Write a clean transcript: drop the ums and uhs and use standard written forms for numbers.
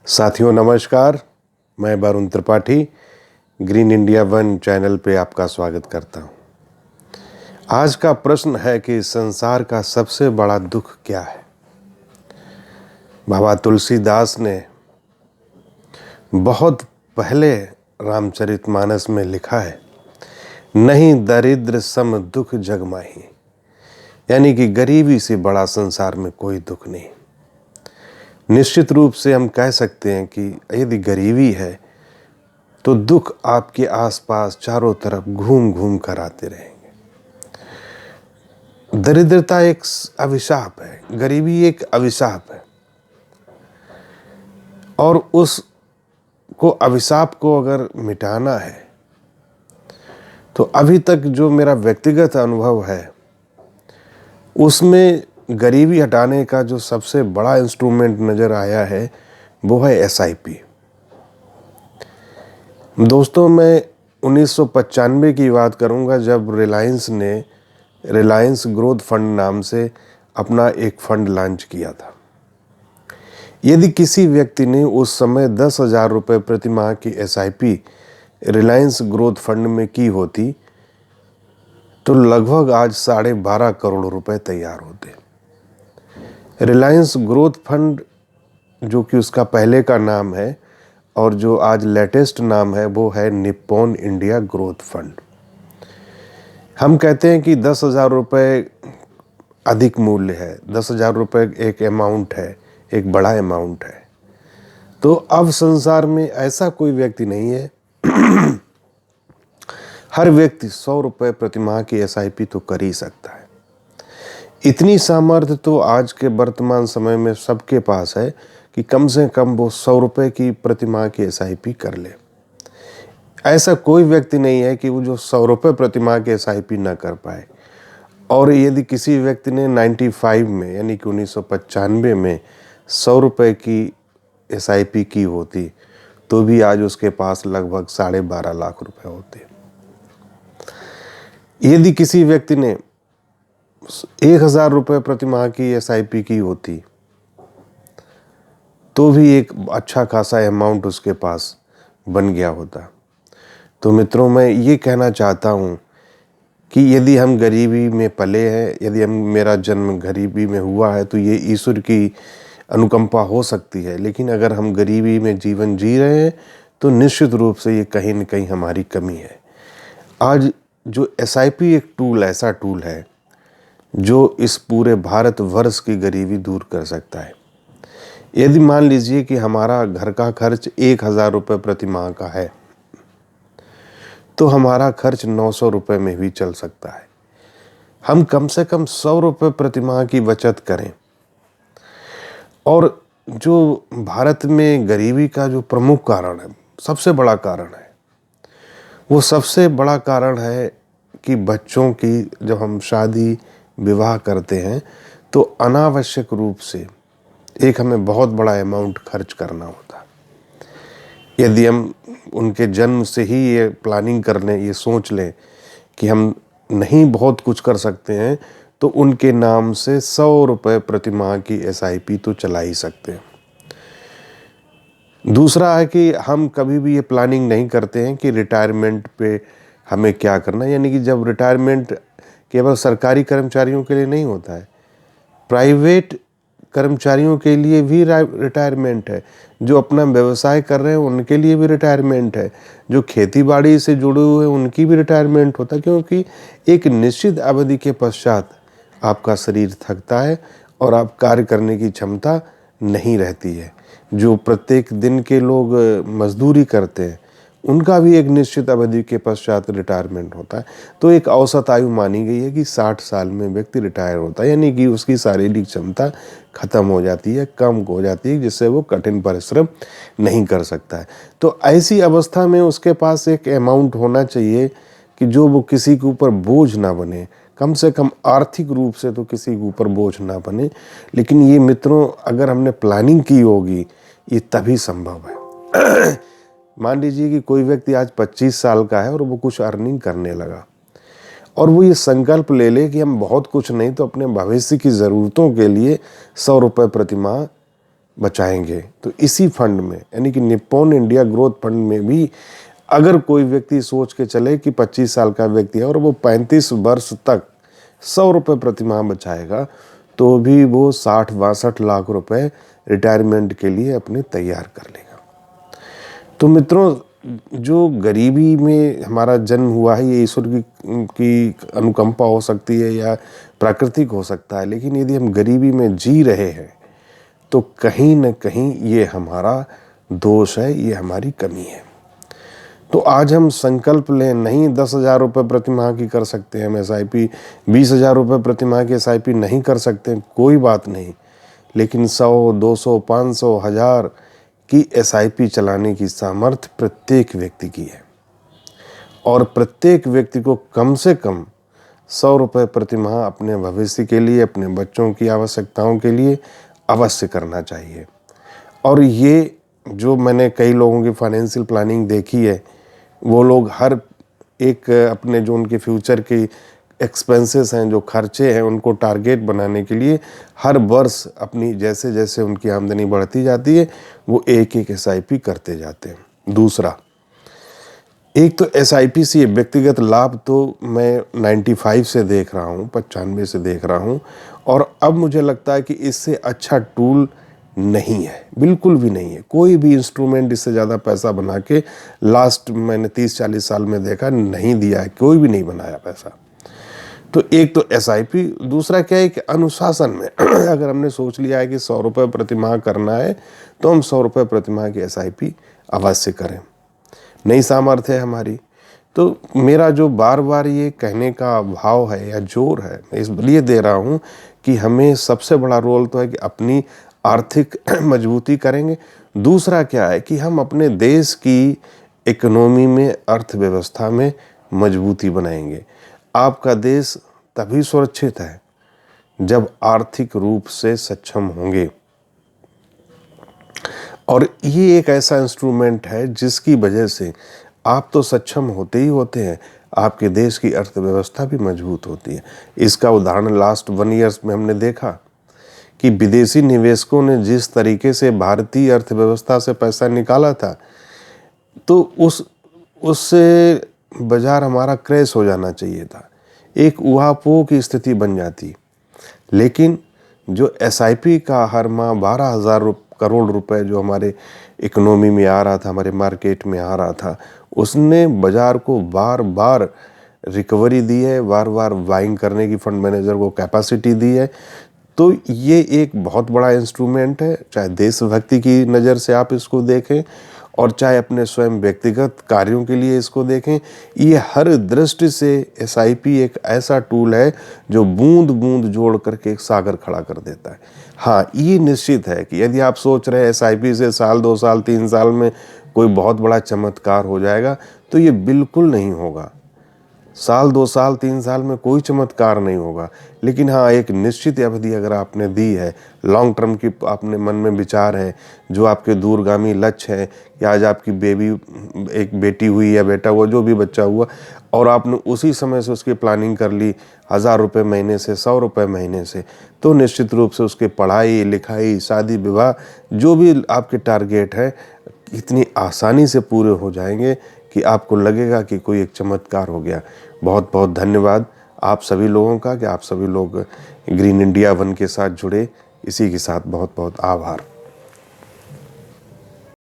साथियों नमस्कार, मैं Varun Tripathi green India one channel पे आपका स्वागत करता हूँ। आज का प्रश्न है कि संसार का सबसे बड़ा दुख क्या है। बाबा तुलसीदास ने बहुत पहले रामचरितमानस में लिखा है, नहीं दरिद्र सम दुख जग माही, यानी कि गरीबी से बड़ा संसार में कोई दुख नहीं। निश्चित रूप से हम कह सकते हैं कि यदि गरीबी है तो दुख आपके आसपास चारों तरफ घूम घूम कर आते रहेंगे। दरिद्रता एक अभिशाप है, गरीबी एक अभिशाप है, और उस अभिशाप को अगर मिटाना है तो अभी तक जो मेरा व्यक्तिगत अनुभव है उसमें गरीबी हटाने का जो सबसे बड़ा इंस्ट्रूमेंट नज़र आया है वो है SIP। दोस्तों, मैं 1995 की बात करूंगा जब रिलायंस ने रिलायंस ग्रोथ फंड नाम से अपना एक फंड लॉन्च किया था। यदि किसी व्यक्ति ने उस समय 10,000 रुपये प्रति माह की SIP रिलायंस ग्रोथ फंड में की होती तो लगभग आज 12.5 करोड़ रुपए तैयार होते। रिलायंस ग्रोथ फंड, जो कि उसका पहले का नाम है और जो आज लेटेस्ट नाम है, वो है निप्पॉन इंडिया ग्रोथ फंड। हम कहते हैं कि 10,000 रुपये अधिक मूल्य है, 10,000 रुपये एक अमाउंट है, एक बड़ा अमाउंट है। तो अब संसार में ऐसा कोई व्यक्ति नहीं है हर व्यक्ति 100 रुपये प्रति माह की SIP तो कर ही सकता है। इतनी सामर्थ्य तो आज के वर्तमान समय में सबके पास है कि कम से कम वो 100 रुपये की प्रति माह की SIP कर ले। ऐसा कोई व्यक्ति नहीं है कि वो जो 100 रुपये प्रति माह की SIP ना कर पाए। और यदि किसी व्यक्ति ने 95 में यानी कि 1995 में 100 रुपये की SIP की होती तो भी आज उसके पास लगभग 12.5 लाख रुपए होते। यदि किसी व्यक्ति ने 1,000 रुपये प्रति माह की SIP की होती तो भी एक अच्छा खासा अमाउंट उसके पास बन गया होता। तो मित्रों, मैं ये कहना चाहता हूँ कि यदि हम गरीबी में पले हैं, यदि मेरा जन्म गरीबी में हुआ है तो ये ईश्वर की अनुकंपा हो सकती है, लेकिन अगर हम गरीबी में जीवन जी रहे हैं तो निश्चित रूप से ये कहीं न कहीं हमारी कमी है। आज जो SIP एक टूल, ऐसा टूल है जो इस पूरे भारतवर्ष की गरीबी दूर कर सकता है। यदि मान लीजिए कि हमारा घर का खर्च 1,000 रुपये प्रति माह का है तो हमारा खर्च 900 रुपये में भी चल सकता है। हम कम से कम 100 रुपये प्रति माह की बचत करें। और जो भारत में गरीबी का जो प्रमुख कारण है, सबसे बड़ा कारण है, वो सबसे बड़ा कारण है कि बच्चों की जब हम शादी विवाह करते हैं तो अनावश्यक रूप से एक हमें बहुत बड़ा अमाउंट खर्च करना होता। यदि हम उनके जन्म से ही ये प्लानिंग कर लें, ये सोच लें कि हम नहीं बहुत कुछ कर सकते हैं, तो उनके नाम से 100 रुपये प्रति माह की SIP तो चला ही सकते हैं। दूसरा है कि हम कभी भी ये प्लानिंग नहीं करते हैं कि रिटायरमेंट पे हमें क्या करना है। यानी कि जब रिटायरमेंट केवल सरकारी कर्मचारियों के लिए नहीं होता है, प्राइवेट कर्मचारियों के लिए भी रिटायरमेंट है। जो अपना व्यवसाय कर रहे हैं उनके लिए भी रिटायरमेंट है। जो खेती बाड़ी से जुड़े हुए हैं उनकी भी रिटायरमेंट होता है, क्योंकि एक निश्चित अवधि के पश्चात आपका शरीर थकता है और आप कार्य करने की क्षमता नहीं रहती है। जो प्रत्येक दिन के लोग मजदूरी करते हैं उनका भी एक निश्चित अवधि के पश्चात रिटायरमेंट होता है। तो एक औसत आयु मानी गई है कि 60 साल में व्यक्ति रिटायर होता है, यानी कि उसकी शारीरिक क्षमता खत्म हो जाती है, कम हो जाती है, जिससे वो कठिन परिश्रम नहीं कर सकता है। तो ऐसी अवस्था में उसके पास एक अमाउंट होना चाहिए कि जो वो किसी के ऊपर बोझ ना बने, कम से कम आर्थिक रूप से तो किसी के ऊपर बोझ ना बने। लेकिन ये मित्रों, अगर हमने प्लानिंग की होगी ये तभी संभव है। मान लीजिए कि कोई व्यक्ति आज 25 साल का है और वो कुछ अर्निंग करने लगा और वो ये संकल्प ले ले कि हम बहुत कुछ नहीं तो अपने भविष्य की ज़रूरतों के लिए 100 रुपये प्रति माह बचाएंगे तो इसी फंड में, यानी कि निप्पॉन इंडिया ग्रोथ फंड में भी अगर कोई व्यक्ति सोच के चले कि 25 साल का व्यक्ति है और वो 35 वर्ष तक 100 रुपये प्रति माह बचाएगा, तो भी वो 60-62 लाख रुपए रिटायरमेंट के लिए अपने तैयार कर लेगा। तो मित्रों, जो गरीबी में हमारा जन्म हुआ है, ये ईश्वर की अनुकंपा हो सकती है या प्राकृतिक हो सकता है, लेकिन यदि हम गरीबी में जी रहे हैं तो कहीं न कहीं ये हमारा दोष है, ये हमारी कमी है। तो आज हम संकल्प लें, नहीं 10,000 रुपये प्रति माह की कर सकते हैं हम SIP, 20,000 रुपये प्रति माह की SIP नहीं कर सकते, कोई बात नहीं, लेकिन 100, 200, 500, 1000 की SIP चलाने की सामर्थ्य प्रत्येक व्यक्ति की है। और प्रत्येक व्यक्ति को कम से कम 100 रुपये प्रति माह अपने भविष्य के लिए, अपने बच्चों की आवश्यकताओं के लिए अवश्य करना चाहिए। और ये जो मैंने कई लोगों की फाइनेंशियल प्लानिंग देखी है, वो लोग हर एक अपने जो उनके फ्यूचर के एक्सपेंसेस हैं, जो खर्चे हैं, उनको टारगेट बनाने के लिए हर वर्ष अपनी जैसे जैसे उनकी आमदनी बढ़ती जाती है वो एक एक SIP करते जाते हैं। दूसरा, एक तो SIP से व्यक्तिगत लाभ तो मैं 95 से देख रहा हूँ, 95 से देख रहा हूँ, और अब मुझे लगता है कि इससे अच्छा टूल नहीं है, बिल्कुल भी नहीं है। कोई भी इंस्ट्रूमेंट इससे ज़्यादा पैसा बना के लास्ट मैंने 30-40 साल में देखा नहीं दिया है, कोई भी नहीं बनाया पैसा। तो एक तो SIP, दूसरा क्या है कि अनुशासन में अगर हमने सोच लिया है कि 100 रुपये प्रति माह करना है तो हम 100 रुपये प्रति माह की SIP अवश्य करें। नई सामर्थ्य है हमारी। तो मेरा जो बार बार ये कहने का भाव है या जोर है, मैं इसलिए दे रहा हूँ कि हमें सबसे बड़ा रोल तो है कि अपनी आर्थिक मजबूती करेंगे। दूसरा क्या है कि हम अपने देश की इकोनॉमी में, अर्थव्यवस्था में मजबूती बनाएंगे। आपका देश तभी सुरक्षित है जब आर्थिक रूप से सक्षम होंगे, और ये एक ऐसा इंस्ट्रूमेंट है जिसकी वजह से आप तो सक्षम होते ही होते हैं, आपके देश की अर्थव्यवस्था भी मजबूत होती है। इसका उदाहरण लास्ट 1 ईयर्स में हमने देखा कि विदेशी निवेशकों ने जिस तरीके से भारतीय अर्थव्यवस्था से पैसा निकाला था, तो उससे बाजार हमारा क्रैश हो जाना चाहिए था, एक ऊहापोह की स्थिति बन जाती। लेकिन जो SIP का हर माह 12,000 करोड़ रुपए जो हमारे इकोनॉमी में आ रहा था, हमारे मार्केट में आ रहा था, उसने बाजार को बार बार रिकवरी दी है, बार बार बाइंग करने की फंड मैनेजर को कैपेसिटी दी है। तो ये एक बहुत बड़ा इंस्ट्रूमेंट है, चाहे देशभक्ति की नज़र से आप इसको देखें और चाहे अपने स्वयं व्यक्तिगत कार्यों के लिए इसको देखें। ये हर दृष्टि से SIP एक ऐसा टूल है जो बूंद बूंद जोड़ करके एक सागर खड़ा कर देता है। हाँ, ये निश्चित है कि यदि आप सोच रहे हैं SIP से साल 2 साल 3 साल में कोई बहुत बड़ा चमत्कार हो जाएगा, तो ये बिल्कुल नहीं होगा। साल 2 साल 3 साल में कोई चमत्कार नहीं होगा। लेकिन हाँ, एक निश्चित अवधि अगर आपने दी है, लॉन्ग टर्म की आपने मन में विचार है, जो आपके दूरगामी लक्ष्य है कि आज आपकी एक बेटी हुई या बेटा हुआ, जो भी बच्चा हुआ, और आपने उसी समय से उसकी प्लानिंग कर ली 1,000 रुपये महीने से, 100 रुपये महीने से, तो निश्चित रूप से उसके पढ़ाई लिखाई, शादी विवाह, जो भी आपके टारगेट है, इतनी आसानी से पूरे हो जाएंगे कि आपको लगेगा कि कोई एक चमत्कार हो गया। बहुत बहुत धन्यवाद आप सभी लोगों का कि आप सभी लोग ग्रीन इंडिया 1 के साथ जुड़े। इसी के साथ बहुत बहुत आभार।